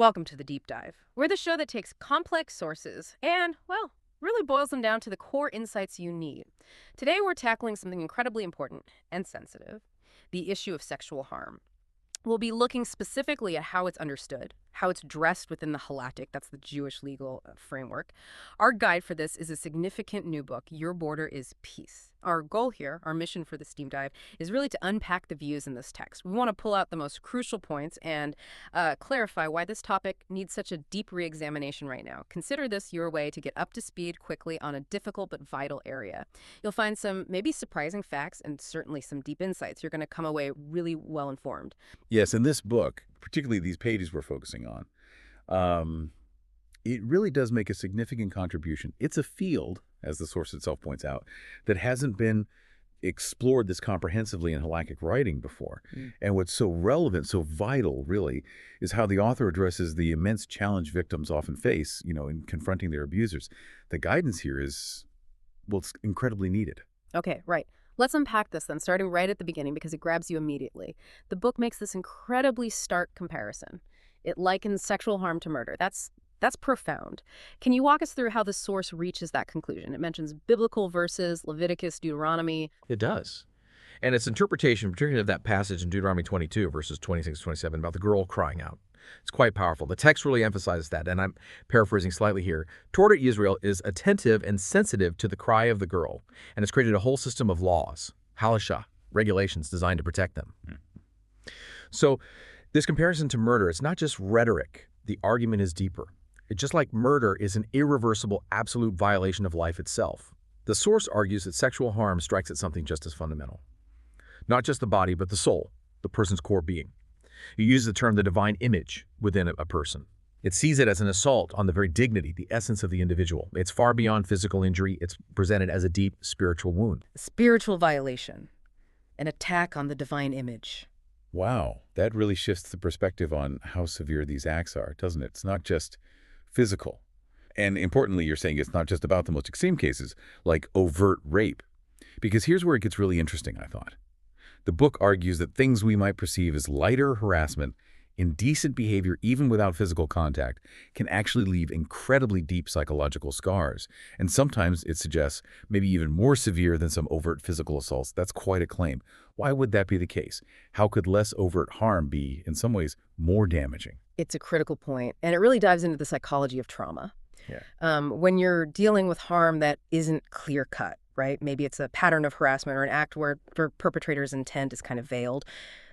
Welcome to the Deep Dive. We're the show that takes complex sources and, well, really boils them down to the core insights you need. Today we're tackling something incredibly important and sensitive, the issue of sexual harm. We'll be looking specifically at how it's understood, how it's dressed within the Halachic, that's the Jewish legal framework. Our guide for this is a significant new book, Your Border is Peace. Our goal here, our mission for this deep dive, is really to unpack the views in this text. We want to pull out the most crucial points and clarify why this topic needs such a deep re-examination right now. Consider this your way to get up to speed quickly on a difficult but vital area. You'll find some maybe surprising facts and certainly some deep insights. You're going to come away really well informed. Yes, in this book, particularly these pages we're focusing on, it really does make a significant contribution. It's a field, as the source itself points out, that hasn't been explored this comprehensively in halakhic writing before. And what's so relevant, so vital, really, is how the author addresses the immense challenge victims often face, in confronting their abusers. The guidance here is, well, it's incredibly needed. Okay, right. Let's unpack this then, starting right at the beginning because it grabs you immediately. The book makes this incredibly stark comparison. It likens sexual harm to murder. That's profound. Can you walk us through how the source reaches that conclusion? It mentions biblical verses, Leviticus, Deuteronomy. It does. And its interpretation, particularly of that passage in Deuteronomy 22, verses 26 to 27, about the girl crying out. It's quite powerful. The text really emphasizes that, and I'm paraphrasing slightly here. Torah Israel is attentive and sensitive to the cry of the girl, and has created a whole system of laws, halashah, regulations designed to protect them. So this comparison to murder, it's not just rhetoric. The argument is deeper. It's just like murder is an irreversible, absolute violation of life itself. The source argues that sexual harm strikes at something just as fundamental. Not just the body, but the soul, the person's core being. It uses the term the divine image within a person. It sees it as an assault on the very dignity, the essence of the individual. It's far beyond physical injury. It's presented as a deep spiritual wound. A spiritual violation, an attack on the divine image. Wow, that really shifts the perspective on how severe these acts are, doesn't it? It's not just physical. And importantly, you're saying it's not just about the most extreme cases, like overt rape. Because here's where it gets really interesting, I thought. The book argues that things we might perceive as lighter harassment, indecent behavior even without physical contact, can actually leave incredibly deep psychological scars. And sometimes, it suggests, maybe even more severe than some overt physical assaults. That's quite a claim. Why would that be the case? How could less overt harm be, in some ways, more damaging? It's a critical point, and it really dives into the psychology of trauma. Yeah. When you're dealing with harm that isn't clear-cut, right? Maybe it's a pattern of harassment or an act where the perpetrator's intent is kind of veiled.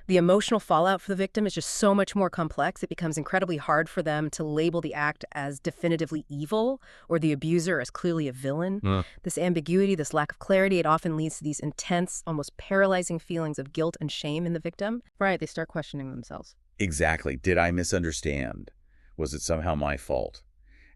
The emotional fallout for the victim is just so much more complex. It becomes incredibly hard for them to label the act as definitively evil or the abuser as clearly a villain. This ambiguity, this lack of clarity, it often leads to these intense, almost paralyzing feelings of guilt and shame in the victim. Right, they start questioning themselves. Exactly. Did I misunderstand? Was it somehow my fault?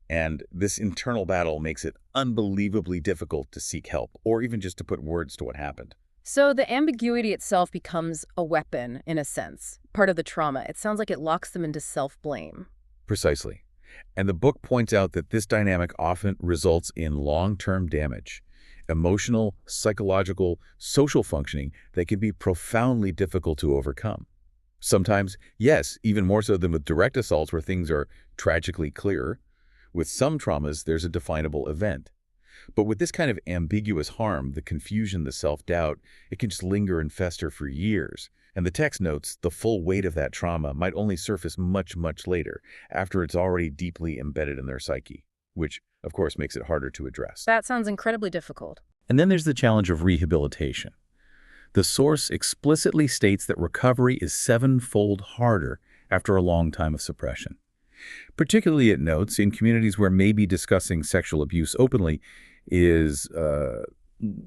And this internal battle makes it unbelievably difficult to seek help or even just to put words to what happened. So the ambiguity itself becomes a weapon, in a sense, part of the trauma. It sounds like it locks them into self-blame. Precisely. And the book points out that this dynamic often results in long-term damage, emotional, psychological, social functioning that can be profoundly difficult to overcome. Sometimes, yes, even more so than with direct assaults where things are tragically clear. With some traumas, there's a definable event. But with this kind of ambiguous harm, the confusion, the self-doubt, it can just linger and fester for years. And the text notes the full weight of that trauma might only surface much, much later, after it's already deeply embedded in their psyche, which, of course, makes it harder to address. That sounds incredibly difficult. And then there's the challenge of rehabilitation. The source explicitly states that recovery is sevenfold harder after a long time of suppression. Particularly, it notes, in communities where maybe discussing sexual abuse openly is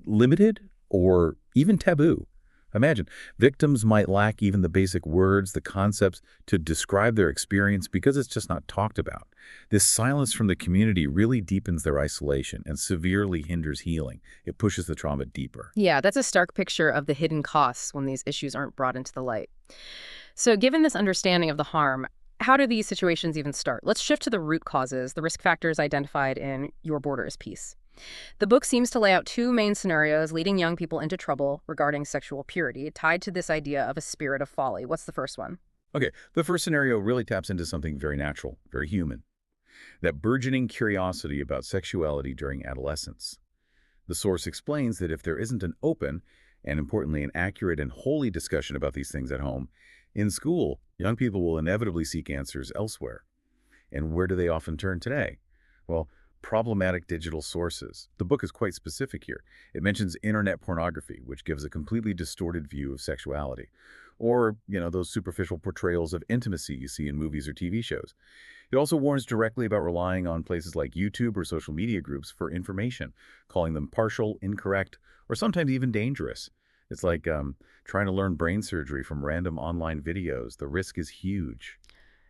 limited or even taboo. Imagine, victims might lack even the basic words, the concepts to describe their experience because it's just not talked about. This silence from the community really deepens their isolation and severely hinders healing. It pushes the trauma deeper. Yeah, that's a stark picture of the hidden costs when these issues aren't brought into the light. So given this understanding of the harm, how do these situations even start? Let's shift to the root causes, the risk factors identified in Your Border is Peace. The book seems to lay out two main scenarios leading young people into trouble regarding sexual purity, tied to this idea of a spirit of folly. What's the first one? Okay, the first scenario really taps into something very natural, very human. That burgeoning curiosity about sexuality during adolescence. The source explains that if there isn't an open, and importantly, an accurate and holy discussion about these things at home, in school, young people will inevitably seek answers elsewhere. And where do they often turn today? Well, problematic digital sources. The book is quite specific here. It mentions internet pornography, which gives a completely distorted view of sexuality. Or, those superficial portrayals of intimacy you see in movies or TV shows. It also warns directly about relying on places like YouTube or social media groups for information, calling them partial, incorrect, or sometimes even dangerous. It's like trying to learn brain surgery from random online videos. The risk is huge.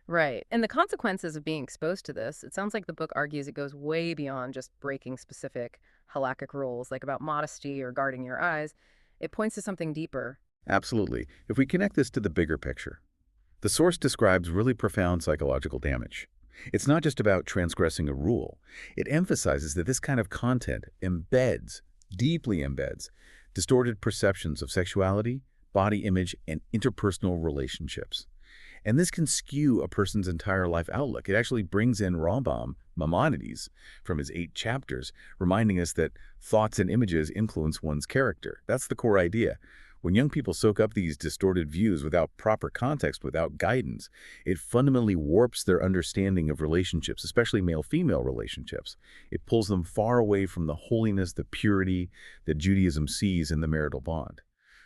Right. And the consequences of being exposed to this, it sounds like the book argues it goes way beyond just breaking specific halakhic rules, like about modesty or guarding your eyes. It points to something deeper. Absolutely. If we connect this to the bigger picture, the source describes really profound psychological damage. It's not just about transgressing a rule. It emphasizes that this kind of content deeply embeds, distorted perceptions of sexuality, body image, and interpersonal relationships. And this can skew a person's entire life outlook. It actually brings in Rambam, Maimonides, from his 8 chapters, reminding us that thoughts and images influence one's character. That's the core idea. When young people soak up these distorted views without proper context, without guidance, it fundamentally warps their understanding of relationships, especially male-female relationships. It pulls them far away from the holiness, the purity that Judaism sees in the marital bond.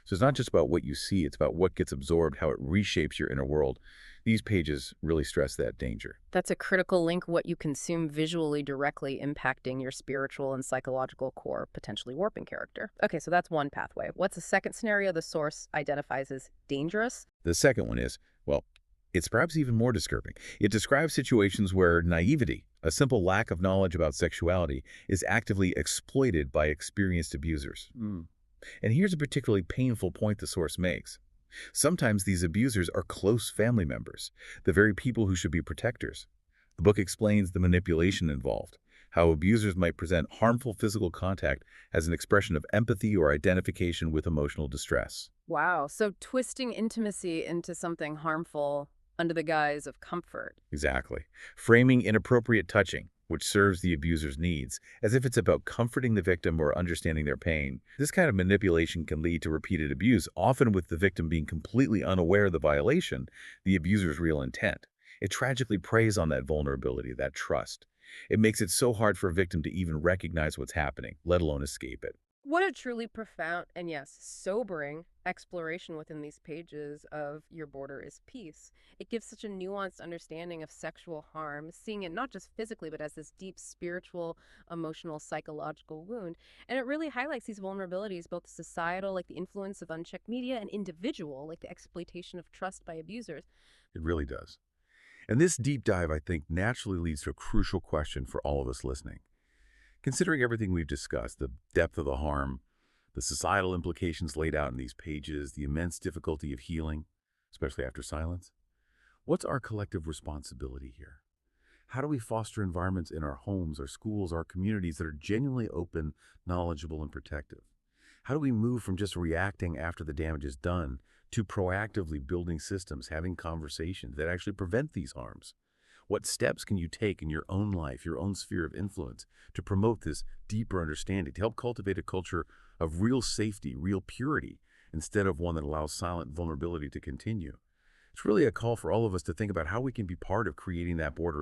So it's not just about what you see, it's about what gets absorbed, how it reshapes your inner world. These pages really stress that danger. That's a critical link, what you consume visually directly impacting your spiritual and psychological core, potentially warping character. Okay, so that's one pathway. What's the second scenario the source identifies as dangerous? The second one is, well, it's perhaps even more disturbing. It describes situations where naivety, a simple lack of knowledge about sexuality, is actively exploited by experienced abusers. And here's a particularly painful point the source makes. Sometimes these abusers are close family members, the very people who should be protectors. The book explains the manipulation involved, how abusers might present harmful physical contact as an expression of empathy or identification with emotional distress. Wow, so twisting intimacy into something harmful under the guise of comfort. Exactly. Framing inappropriate touching, which serves the abuser's needs, as if it's about comforting the victim or understanding their pain. This kind of manipulation can lead to repeated abuse, often with the victim being completely unaware of the violation, the abuser's real intent. It tragically preys on that vulnerability, that trust. It makes it so hard for a victim to even recognize what's happening, let alone escape it. What a truly profound and, yes, sobering exploration within these pages of Your Border is Peace. It gives such a nuanced understanding of sexual harm, seeing it not just physically, but as this deep spiritual, emotional, psychological wound. And it really highlights these vulnerabilities, both societal, like the influence of unchecked media, and individual, like the exploitation of trust by abusers. It really does. And this deep dive, I think, naturally leads to a crucial question for all of us listening. Considering everything we've discussed, the depth of the harm, the societal implications laid out in these pages, the immense difficulty of healing, especially after silence, what's our collective responsibility here? How do we foster environments in our homes, our schools, our communities that are genuinely open, knowledgeable, and protective? How do we move from just reacting after the damage is done to proactively building systems, having conversations that actually prevent these harms? What steps can you take in your own life, your own sphere of influence, to promote this deeper understanding, to help cultivate a culture of real safety, real purity, instead of one that allows silent vulnerability to continue? It's really a call for all of us to think about how we can be part of creating that border